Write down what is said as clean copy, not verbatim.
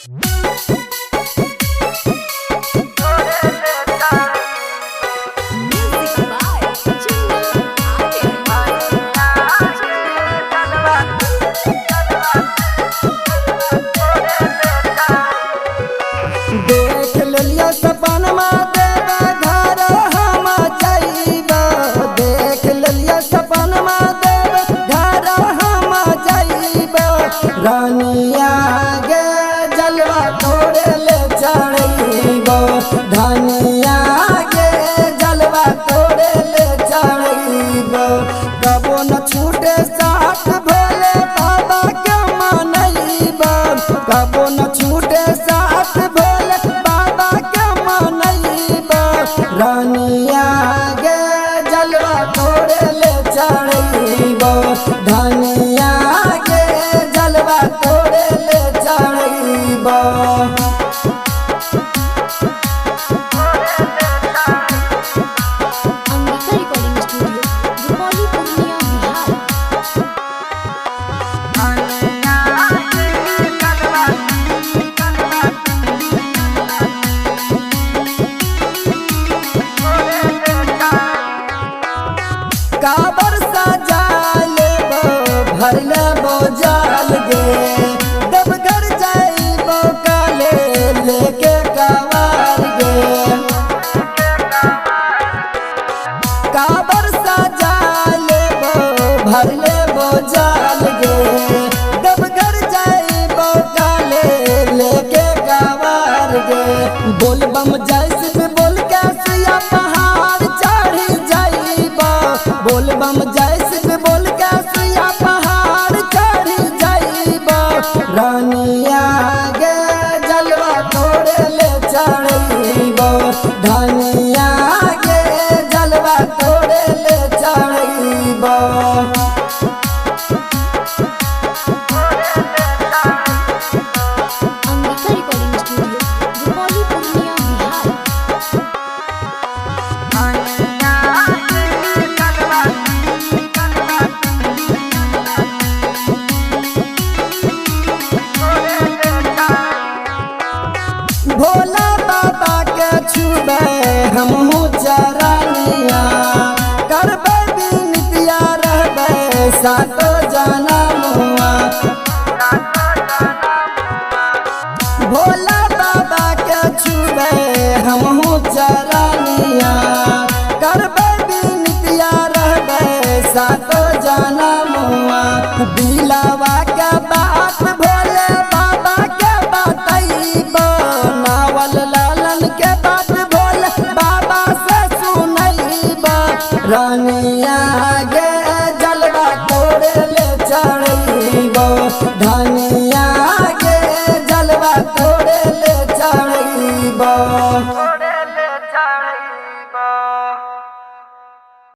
देख लिया सपनमा देवा घर हम जाइबा, देख लिया सपनमा देवा घर हम जाइबा। रानिया गे जलवा तोरे ले चढ़ैबा, धनिया गे जलवा तोरे ले चढ़ैबा। कबो न छूटे साथ भोले बाबा के मनैबा, कबो न छूटे साथ भोले बाबा के मनैबा। रानिया गे जलवा तोरे ले चढ़ैबा, धनिया गे जलवा तोरे ले चढ़ैबा। Angika recording studio, Rupauli, Purnia, Bihar. काबर सजा लेबो भर लेबो जाल गे, देवघर जाइबो काले लेके कवार गे। काबर सजा लेबो भर लेबो जाल गे, देवघर जाइबो काले लेके कवार गे। बोल बम जैसे बोल कैसिया पहाड़ चढ़ी जाइबा, बोल बम जैसे बोल कैसिया पहाड़ चढ़ी जाइबा। रानिया गे जलवा तोरे ले चढ़ैबा, धनिया गे जलवा तोरे ले चढ़ैबा। Angika recording studio, Rupauli, Purnia, Bihar. भोला बाबा के छुबे हमहू चरनिया, करबे बिनतिया रहबे सातो जनमुआ। भोला बाबा के छुबे हमहू